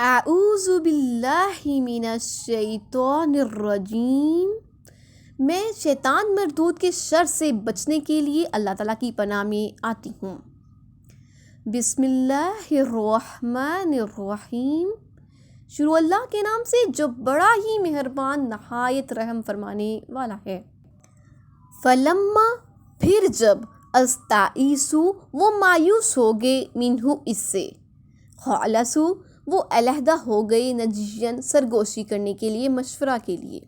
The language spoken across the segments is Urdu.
اعوذ باللہ من الشیطان الرجیم، میں شیطان مردود کے شر سے بچنے کے لیے اللہ تعالیٰ کی پناہ میں آتی ہوں۔ بسم اللہ الرحمن الرحیم، شروع اللہ کے نام سے جو بڑا ہی مہربان نہایت رحم فرمانے والا ہے۔ فلما، پھر جب، استعیسو، وہ مایوس ہو گئے، منہو، اس سے، خلصو، وہ علیحدہ ہو گئے، نجین، سرگوشی کرنے کے لیے، مشورہ کے لیے۔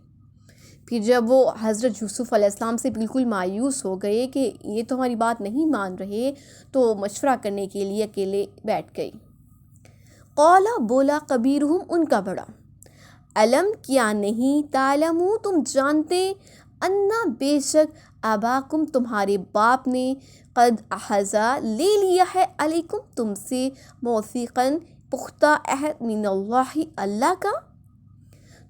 پھر جب وہ حضرت یوسف علیہ السلام سے بالکل مایوس ہو گئے کہ یہ تو ہماری بات نہیں مان رہے، تو مشورہ کرنے کے لیے اکیلے بیٹھ گئے۔ قولا، بولا، کبیرہم، ان کا بڑا، علم، کیا نہیں، تعلمو، تم جانتے، انا، بے شک، اباکم، تمہارے باپ نے، قد اخذا، لے لیا ہے، علیکم، تم سے، موثقاً، پختہ عہد، من اللہ، اللہ کا۔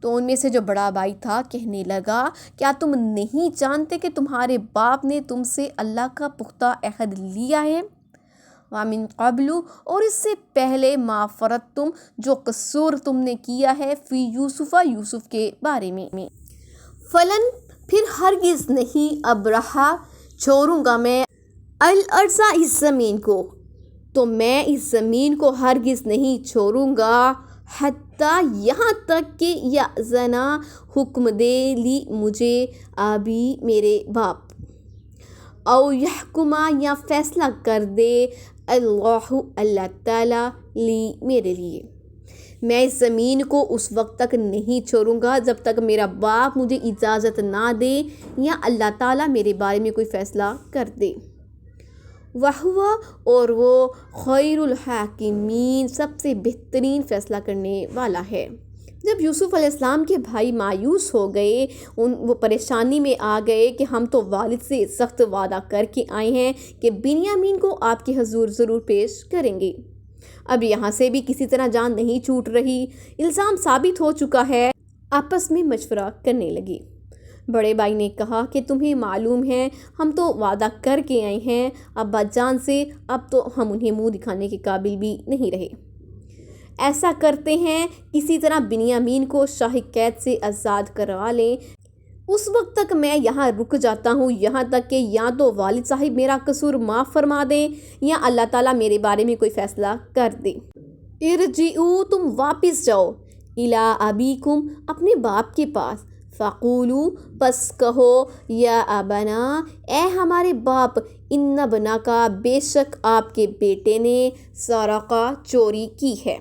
تو ان میں سے جو بڑا بھائی تھا کہنے لگا، کیا تم نہیں جانتے کہ تمہارے باپ نے تم سے اللہ کا پختہ عہد لیا ہے؟ وَمِن قَبْلُ، اور اس سے پہلے، مَا فَرَطْتُمْ، جو قصور تم نے کیا ہے، فی یوسف، یوسف کے بارے میں۔ فلن، پھر ہرگز نہیں، ابرحا، چھوڑوں گا میں، الارض، اس زمین کو، تو میں اس زمین کو ہرگز نہیں چھوڑوں گا، حتیٰ، یہاں تک کہ، یأذنا، حکم دے، لی، مجھے، ابی، میرے باپ، او یحکما، یا فیصلہ کر دے، اللہ، اللہ تعالیٰ، لی، میرے لیے۔ میں اس زمین کو اس وقت تک نہیں چھوڑوں گا جب تک میرا باپ مجھے اجازت نہ دے یا اللہ تعالیٰ میرے بارے میں کوئی فیصلہ کر دے۔ وَہُوَ، اور وہ، خیر الحاکمین، سب سے بہترین فیصلہ کرنے والا ہے۔ جب یوسف علیہ السلام کے بھائی مایوس ہو گئے، وہ پریشانی میں آ گئے کہ ہم تو والد سے سخت وعدہ کر کے آئے ہیں کہ بنیامین کو آپ کے حضور ضرور پیش کریں گے، اب یہاں سے بھی کسی طرح جان نہیں چھوٹ رہی، الزام ثابت ہو چکا ہے، آپس میں مشورہ کرنے لگے۔ بڑے بھائی نے کہا کہ تمہیں معلوم ہے ہم تو وعدہ کر کے آئے ہیں ابا جان سے، اب تو ہم انہیں منہ دکھانے کے قابل بھی نہیں رہے۔ ایسا کرتے ہیں، کسی طرح بنیامین کو شاہی قید سے آزاد کروا لیں، اس وقت تک میں یہاں رک جاتا ہوں، یہاں تک کہ یا تو والد صاحب میرا قصور معاف فرما دیں یا اللہ تعالیٰ میرے بارے میں کوئی فیصلہ کر دے۔ ارجعوا، تم واپس جاؤ، الی ابیکم، اپنے باپ کے پاس، فقولوا، پس کہو، یا ابنا، اے ہمارے باپ، ان ابناکا، بے شک آپ کے بیٹے نے، سرقا، چوری کی ہے۔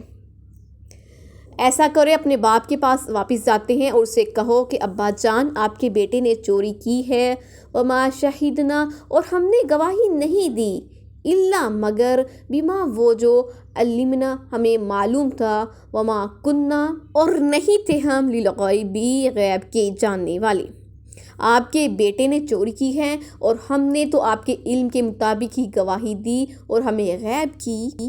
ایسا کرے، اپنے باپ کے پاس واپس جاتے ہیں اور اسے کہو کہ ابا جان، آپ کے بیٹے نے چوری کی ہے، وما شہدنا، اور ہم نے گواہی نہیں دی، الا، مگر، بما، وہ جو، علمنا، ہمیں معلوم تھا، وما کننا، اور نہیں تھے ہم، للغیبی، غیب کے جاننے والے۔ آپ کے بیٹے نے چوری کی ہے اور ہم نے تو آپ کے علم کے مطابق ہی گواہی دی، اور ہمیں غیب کی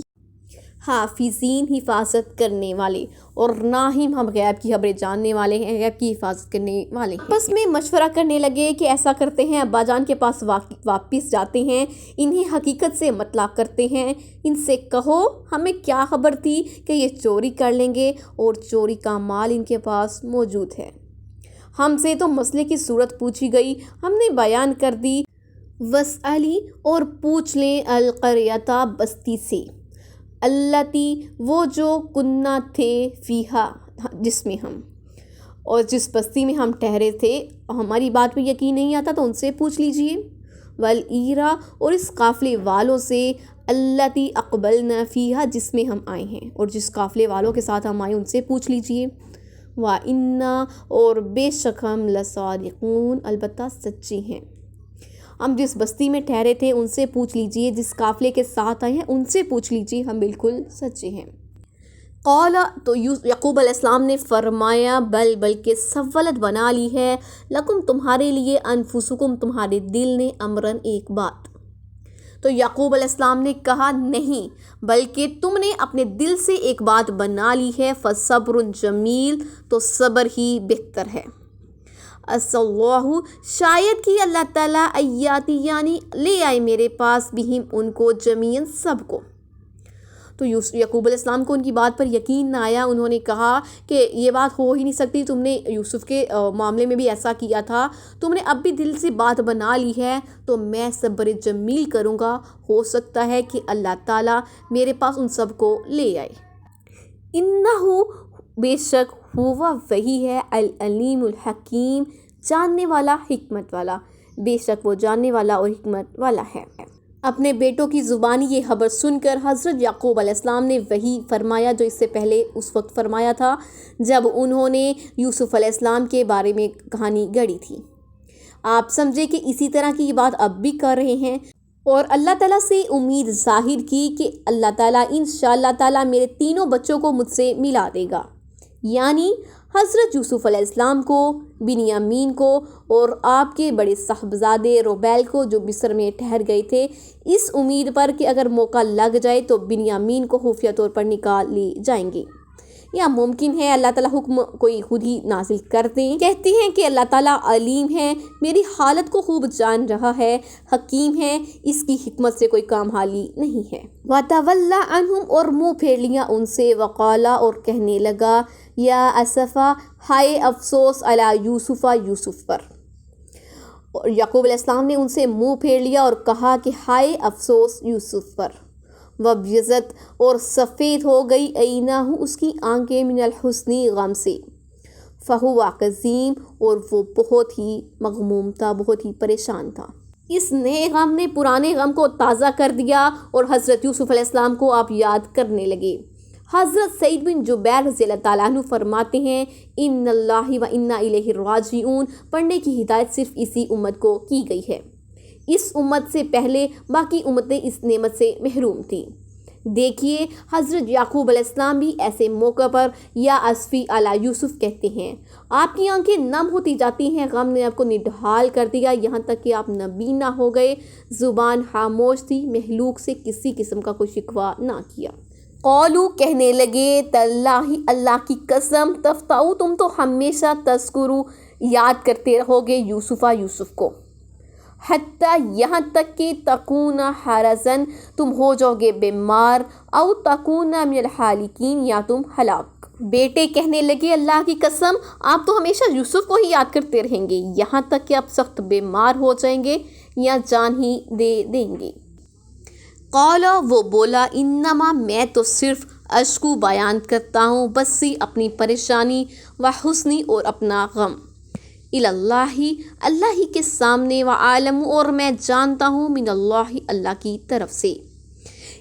حافظین، حفاظت کرنے والے، اور نہ ہی ہم غیب کی خبریں جاننے والے ہیں، غیب کی حفاظت کرنے والے ہیں۔ بس میں مشورہ کرنے لگے کہ ایسا کرتے ہیں، ابا جان کے پاس واپس جاتے ہیں، انہیں حقیقت سے مطلع کرتے ہیں، ان سے کہو ہمیں کیا خبر تھی کہ یہ چوری کر لیں گے، اور چوری کا مال ان کے پاس موجود ہے۔ ہم سے تو مسئلے کی صورت پوچھی گئی، ہم نے بیان کر دی۔ وَاسْأَلِ، اور پوچھ لیں، القریۃ، بستی سے، التی، وہ جو، کنّا، تھے، فیہا، جس میں ہم، اور جس بستی میں ہم ٹھہرے تھے، ہماری بات میں یقین نہیں آتا تو ان سے پوچھ لیجئے۔ والعیرا، اور اس قافلے والوں سے، التی اقبلنا فیہا، جس میں ہم آئے ہیں، اور جس قافلے والوں کے ساتھ ہم آئے ان سے پوچھ لیجئے۔ وَإِنَّا، اور بے شک ہم، لَصَادِقُونَ، البتہ سچے ہیں، ہم جس بستی میں ٹھہرے تھے ان سے پوچھ لیجئے، جس قافلے کے ساتھ آئے ہیں ان سے پوچھ لیجئے، ہم بالکل سچے ہیں۔ قال، تو یعقوب علیہ السلام نے فرمایا، بلکہ سولت بنا لی ہے، لکم، تمہارے لیے، انفسکم، تمہارے دل نے، امرن، ایک بات۔ تو یعقوب علیہ السلام نے کہا، نہیں، بلکہ تم نے اپنے دل سے ایک بات بنا لی ہے، فصبر جمیل، تو صبر ہی بہتر ہے۔ عسى اللہ، شاید کہ اللہ تعالیٰ، ایاتی، یعنی لے آئے میرے پاس، بہم، ان کو، جمیعاً، سب کو۔ تو یعقوب علیہ السلام کو ان کی بات پر یقین نہ آیا. انہوں نے کہا کہ یہ بات ہو ہی نہیں سکتی، تم نے یوسف کے معاملے میں بھی ایسا کیا تھا، تم نے اب بھی دل سے بات بنا لی ہے تو میں صبر جمیل کروں گا، ہو سکتا ہے کہ اللہ تعالیٰ میرے پاس ان سب کو لے آئے. انہو بے شک ہوا وہی ہے العلیم الحکیم، جاننے والا حکمت والا، بے شک وہ جاننے والا اور حکمت والا ہے. اپنے بیٹوں کی زبانی یہ خبر سن کر حضرت یعقوب علیہ السلام نے وہی فرمایا جو اس سے پہلے اس وقت فرمایا تھا جب انہوں نے یوسف علیہ السلام کے بارے میں کہانی گڑھی تھی. آپ سمجھے کہ اسی طرح کی یہ بات اب بھی کر رہے ہیں، اور اللہ تعالیٰ سے امید ظاہر کی کہ اللہ تعالیٰ انشاءاللہ تعالیٰ میرے تینوں بچوں کو مجھ سے ملا دے گا، یعنی حضرت یوسف علیہ السلام کو، بنیامین کو اور آپ کے بڑے صاحبزادے روبیل کو جو مصر میں ٹھہر گئے تھے، اس امید پر کہ اگر موقع لگ جائے تو بنیامین کو خفیہ طور پر نکال لی جائیں گے. یا ممکن ہے اللہ تعالیٰ حکم کوئی خود ہی نازل کر دیں. کہتے ہیں کہ اللہ تعالیٰ علیم ہے، میری حالت کو خوب جان رہا ہے، حکیم ہے، اس کی حکمت سے کوئی کام حالی نہیں ہے. وَتَوَلَّى عَنْهُمْ اور منہ پھیر لیا ان سے، وقالا اور کہنے لگا، یا اسفا ہائے افسوس، علی یوسفا یوسف پر. اور یعقوب علیہ السلام نے ان سے منہ پھیر لیا اور کہا کہ ہائے افسوس یوسف پر. وَبْيَضَّتْ اور سفید ہو گئی عَيْنَاهُ اس کی آنکھیں، من الحزن غم سے. فَهُوَ كَظِيمٌ اور وہ بہت ہی مغموم تھا، بہت ہی پریشان تھا. اس نئے غم نے پرانے غم کو تازہ کر دیا اور حضرت یوسف علیہ السلام کو آپ یاد کرنے لگے. حضرت سعید بن جبیر رضی اللہ تعالیٰ عنہ فرماتے ہیں، ان اللہ و انا الیہ راجعون پڑھنے کی ہدایت صرف اسی امت کو کی گئی ہے. اس امت سے پہلے باقی امتیں اس نعمت سے محروم تھیں. دیکھیے حضرت یعقوب علیہ السلام بھی ایسے موقع پر یا اسفی علی یوسف کہتے ہیں. آپ کی آنکھیں نم ہوتی جاتی ہیں، غم نے آپ کو نڈھال کر دیا یہاں تک کہ آپ نبینا ہو گئے، زبان خاموش تھی، محلوق سے کسی قسم کا کوئی شکوہ نہ کیا. قولو کہنے لگے، تاللہ اللہ کی قسم، تفتؤ تم تو ہمیشہ تذکرو یاد کرتے رہو گے یوسف کو، حتیٰ یہاں تک کہ تکون حرزن تم ہو جاؤ گے بیمار، او تکون من الحالکین یا تم ہلاک. بیٹے کہنے لگے، اللہ کی قسم آپ تو ہمیشہ یوسف کو ہی یاد کرتے رہیں گے یہاں تک کہ آپ سخت بیمار ہو جائیں گے یا جان ہی دے دیں گے. قال وہ بولا، انما میں تو صرف اشکو بیان کرتا ہوں بسی اپنی پریشانی، و حسنی اور اپنا غم، اللہ اللہ ہی کے سامنے، وعالم اور میں جانتا ہوں، من اللہ اللہ کی طرف سے.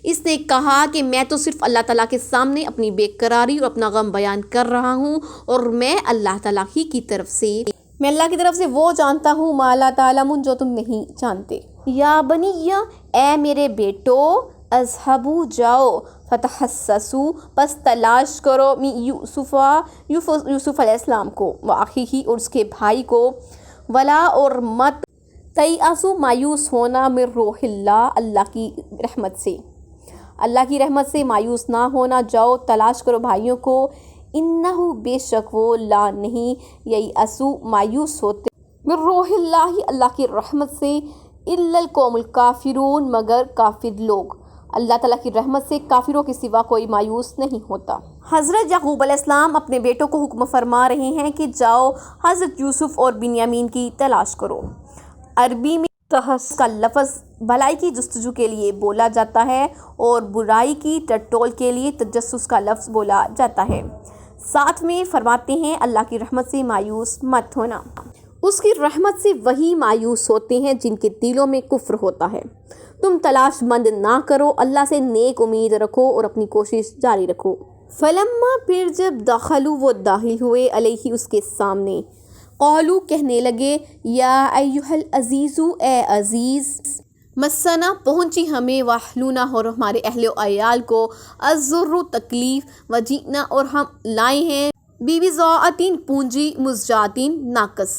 اس نے کہا کہ میں تو صرف اللہ تعالیٰ کے سامنے اپنی بے قراری اور اپنا غم بیان کر رہا ہوں، اور میں اللہ تعالیٰ ہی کی طرف سے، میں اللہ کی طرف سے وہ جانتا ہوں ما لا تعلمون جو تم نہیں جانتے. یا بنی اے میرے بیٹو، اذهبوا جاؤ، فتحسسوا پس تلاش کرو، یوسف علیہ السلام کو، واخیہ اور اس کے بھائی کو، ولا اور مت تیأسوا مایوس ہونا، من روح اللہ اللہ کی رحمت سے، اللہ کی رحمت سے مایوس نہ ہونا. جاؤ تلاش کرو بھائیوں کو، انہو بے شک وہ لا نہیں ییأسوا مایوس ہوتے، من روح اللہ اللہ کی رحمت سے، الا القوم الکافرون مگر کافر لوگ، اللہ تعالیٰ کی رحمت سے کافروں کے سوا کوئی مایوس نہیں ہوتا. حضرت یعقوب علیہ السلام اپنے بیٹوں کو حکم فرما رہے ہیں کہ جاؤ حضرت یوسف اور بنیامین کی تلاش کرو. عربی میں تحسس کا لفظ بھلائی کی جستجو کے لیے بولا جاتا ہے اور برائی کی ٹٹول کے لیے تجسس کا لفظ بولا جاتا ہے. ساتھ میں فرماتے ہیں اللہ کی رحمت سے مایوس مت ہونا. اس کی رحمت سے وہی مایوس ہوتے ہیں جن کے دلوں میں کفر ہوتا ہے. تم تلاش مند نہ کرو، اللہ سے نیک امید رکھو اور اپنی کوشش جاری رکھو. فلما پھر جب دخلوا وہ داخل ہوئے، علیہ اس کے سامنے، قولو کہنے لگے، یا ایھا العزیز اے عزیز، مسنا پہنچی ہمیں، واہلنا اور ہمارے اہل و عیال کو، الضر تکلیف، وجئنا اور ہم لائے ہیں، ببضاعۃ پونجی، مزجاۃ ناقص،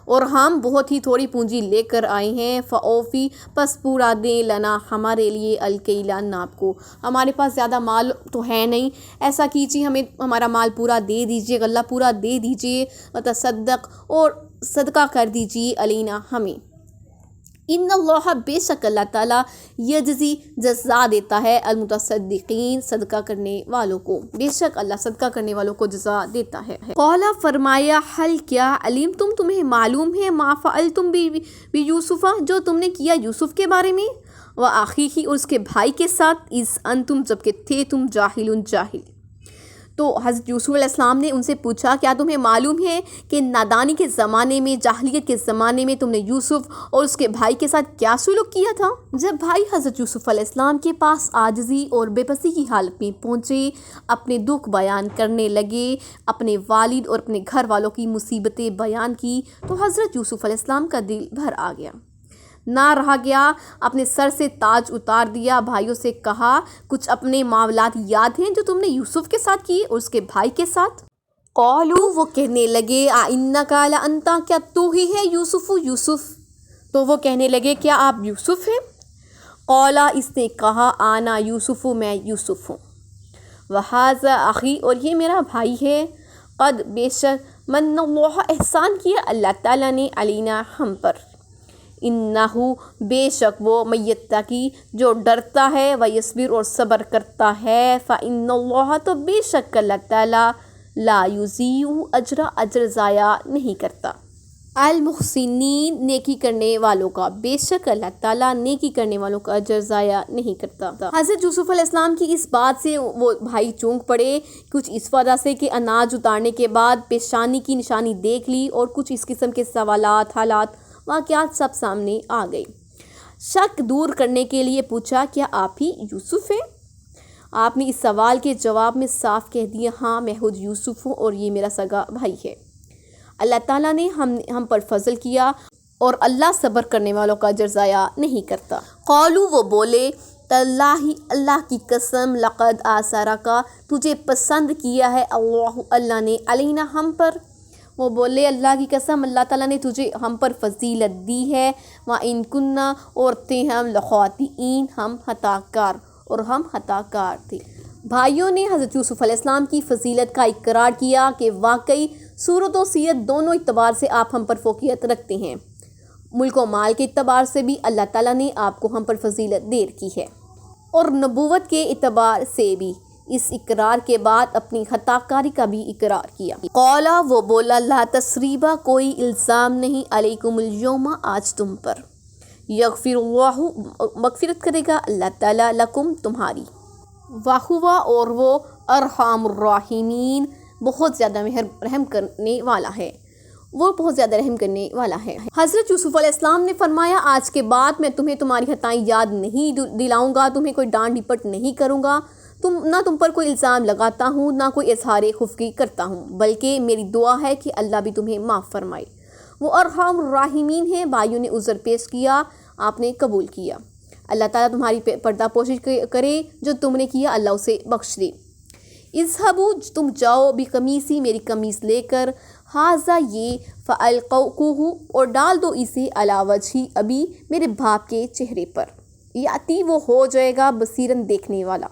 اور ہم بہت ہی تھوڑی پونجی لے کر آئے ہیں، فاوفی پس پورا دیں، لنا ہمارے لیے، الکیلا ناپ کو، ہمارے پاس زیادہ مال تو ہے نہیں، ایسا کیجیے ہمیں ہمارا مال پورا دے دیجیے، غلہ پورا دے دیجیے، وتصدق اور صدقہ کر دیجیے، علینا ہمیں. ان اللہ بے شک اللہ تعالیٰ یجزی جزا دیتا ہے المتصدقین صدقہ کرنے والوں کو، بے شک اللہ صدقہ کرنے والوں کو جزا دیتا ہے۔ قولا فرمایا حل کیا علیم تمہیں معلوم ہے ما فعلتم بی یوسف جو تم نے کیا یوسف کے بارے میں، وآخیہ اور اس کے بھائی کے ساتھ، اذ انتم جبکہ تھے تم جاہل جاہل۔ تو حضرت یوسف علیہ السلام نے ان سے پوچھا کیا تمہیں معلوم ہے کہ نادانی کے زمانے میں، جاہلیت کے زمانے میں تم نے یوسف اور اس کے بھائی کے ساتھ کیا سلوک کیا تھا؟ جب بھائی حضرت یوسف علیہ السلام کے پاس عاجزی اور بے بسی کی حالت میں پہنچے، اپنے دکھ بیان کرنے لگے، اپنے والد اور اپنے گھر والوں کی مصیبتیں بیان کی، تو حضرت یوسف علیہ السلام کا دل بھر آ گیا، نہ رہا گیا، اپنے سر سے تاج اتار دیا، بھائیوں سے کہا کچھ اپنے معاملات یاد ہیں جو تم نے یوسف کے ساتھ کیے اور اس کے بھائی کے ساتھ؟ قالو وہ کہنے لگے اِنَّکَ لَأَنْتَ کیا تو ہی ہے یوسف؟ تو وہ کہنے لگے کیا آپ یوسف ہیں؟ قالا اس نے کہا آنا یوسف میں یوسف ہوں، وَهَذَا أَخِي اور یہ میرا بھائی ہے، قد بے شک من اللہ احسان کیا اللہ تعالیٰ نے علینا ہم پر، انہو بے شک وہ میتقی جو ڈرتا ہے، ویصبر اور صبر کرتا ہے، فإن اللہ تو بے شک اللہ تعالیٰ لا یضیع اجر ضائع نہیں کرتا، المحسنین نیکی کرنے والوں کا، بے شک اللہ تعالیٰ نیکی کرنے والوں کا اجر ضائع نہیں کرتا۔ حضرت یوسف علیہ السلام کی اس بات سے وہ بھائی چونک پڑے، کچھ اس وجہ سے کہ اناج اتارنے کے بعد پیشانی کی نشانی دیکھ لی، اور کچھ اس قسم کے سوالات، حالات، واقعات سب سامنے آ گئی۔ شک دور کرنے کے لیے پوچھا کیا آپ ہی یوسف ہیں؟ آپ نے اس سوال کے جواب میں صاف کہہ دیا ہاں میں خود یوسف ہوں اور یہ میرا سگا بھائی ہے۔ اللہ تعالیٰ نے ہم پر فضل کیا، اور اللہ صبر کرنے والوں کا اجر ضائع نہیں کرتا۔ قالو وہ بولے تاللہ اللہ کی قسم، لقد آثرک تجھے پسند کیا ہے اللہ نے، علینا ہم پر، وہ بولے اللہ کی قسم اللہ تعالیٰ نے تجھے ہم پر فضیلت دی ہے، وَإِن كُنَّا اور تھے ہم لَخَاطِئِین ہم خطا کار، اور ہم خطا کار تھے۔ بھائیوں نے حضرت یوسف علیہ السلام کی فضیلت کا اقرار کیا کہ واقعی صورت و سیرت دونوں اعتبار سے آپ ہم پر فوقیت رکھتے ہیں، ملک و مال کے اعتبار سے بھی اللہ تعالیٰ نے آپ کو ہم پر فضیلت دے رکھی ہے، اور نبوت کے اعتبار سے بھی۔ اس اقرار کے بعد اپنی خطا کاری کا بھی اقرار کیا۔ قولا وہ بولا لا تثریبا کوئی الزام نہیں، علیکم اليوم آج تم پر، یغفر اللہ مغفرت کرے گا اللہ تعالیٰ لکم تمہاری، وَهُوَ اور وہ ارحم الراحمین بہت زیادہ رحم کرنے والا ہے، وہ بہت زیادہ رحم کرنے والا ہے۔ حضرت یوسف علیہ السلام نے فرمایا آج کے بعد میں تمہیں تمہاری خطائیں یاد نہیں دلاؤں گا، تمہیں کوئی ڈانٹ ڈپٹ نہیں کروں گا، نہ تم پر کوئی الزام لگاتا ہوں، نہ کوئی اظہار خفگی کرتا ہوں، بلکہ میری دعا ہے کہ اللہ بھی تمہیں معاف فرمائے۔ وہ ارحم الراحمین ہیں۔ بھائیوں نے عذر پیش کیا، آپ نے قبول کیا۔ اللہ تعالیٰ تمہاری پردہ پوشی کرے، جو تم نے کیا اللہ اسے بخش دے۔ اذهبوا تم جاؤ بقمیصی میری قمیص لے کر، ھذا یہ فالقوہ اور ڈال دو اسے علی وجہی ابی میرے باپ کے چہرے پر، یاتی وہ ہو جائے گا بصیرن دیکھنے والا۔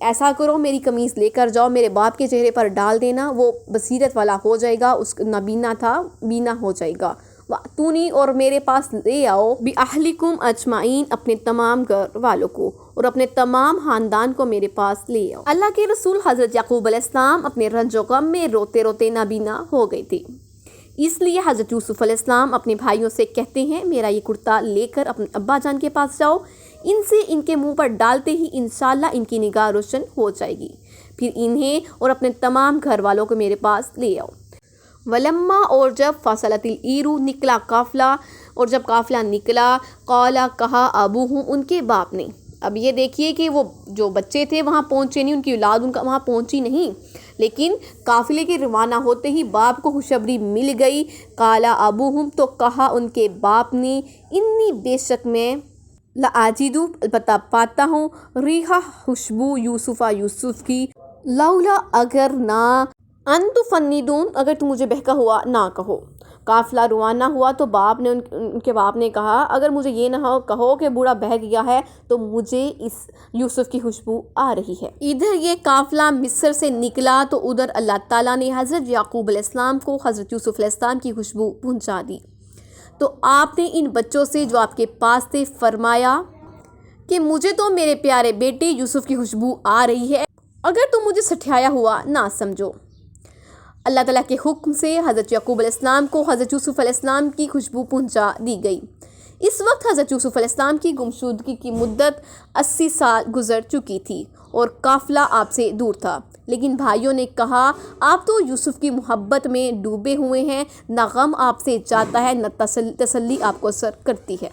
ایسا کرو میری قمیص لے کر جاؤ، میرے باپ کے چہرے پر ڈال دینا، وہ بصیرت والا ہو جائے گا، اس نابینا تھا بینا ہو جائے گا۔ وَأْتُونِی اور میرے پاس لے آؤ، بِأَہْلِکُمْ اجمعین اپنے تمام گھر والوں کو اور اپنے تمام خاندان کو میرے پاس لے آؤ۔ اللہ کے رسول حضرت یعقوب علیہ السلام اپنے رنج و غم میں روتے روتے نابینا ہو گئے تھے، اس لیے حضرت یوسف علیہ السلام اپنے بھائیوں سے کہتے ہیں میرا یہ کرتا لے کر اپنے ابا جان کے پاس جاؤ، ان سے ان کے منہ پر ڈالتے ہی انشاءاللہ ان کی نگاہ روشن ہو جائے گی، پھر انہیں اور اپنے تمام گھر والوں کو میرے پاس لے آؤ۔ ولما اور جب فصلت العیر نکلا قافلہ، اور جب قافلہ نکلا، قالا کہا ابوہم ان کے باپ نے۔ اب یہ دیکھیے کہ وہ جو بچے تھے وہاں پہنچے نہیں، ان کی اولاد ان کا وہاں پہنچی نہیں، لیکن قافلے کے روانہ ہوتے ہی باپ کو خوشخبری مل گئی۔ قالا ابوہم تو کہا ان کے باپ نے، انی بے شک میں لاجدو البتہ پاتا ہوں، ریحہ خوشبو یوسف کی، لولا اگر نہ ان تفندون اگر تم مجھے بہکا ہوا نہ کہو۔ قافلہ روانہ ہوا تو باپ نے ان کے باپ نے کہا اگر مجھے یہ نہ کہو کہ بوڑھا بہک گیا ہے تو مجھے اس یوسف کی خوشبو آ رہی ہے۔ ادھر یہ قافلہ مصر سے نکلا تو ادھر اللہ تعالیٰ نے حضرت یعقوب علیہ السلام کو حضرت یوسف علیہ السلام کی خوشبو پہنچا دی۔ تو آپ نے ان بچوں سے جو آپ کے پاس تھے فرمایا کہ مجھے تو میرے پیارے بیٹے یوسف کی خوشبو آ رہی ہے، اگر تم مجھے سٹھایا ہوا نہ سمجھو۔ اللہ تعالیٰ کے حکم سے حضرت یعقوب علیہ السلام کو حضرت یوسف علیہ السلام کی خوشبو پہنچا دی گئی۔ اس وقت حضرت یوسف علیہ السلام کی گمشدگی کی مدت 80 سال گزر چکی تھی اور قافلہ آپ سے دور تھا، لیکن بھائیوں نے کہا آپ تو یوسف کی محبت میں ڈوبے ہوئے ہیں، نہ غم آپ سے جاتا ہے نہ تسلی آپ کو اثر کرتی ہے۔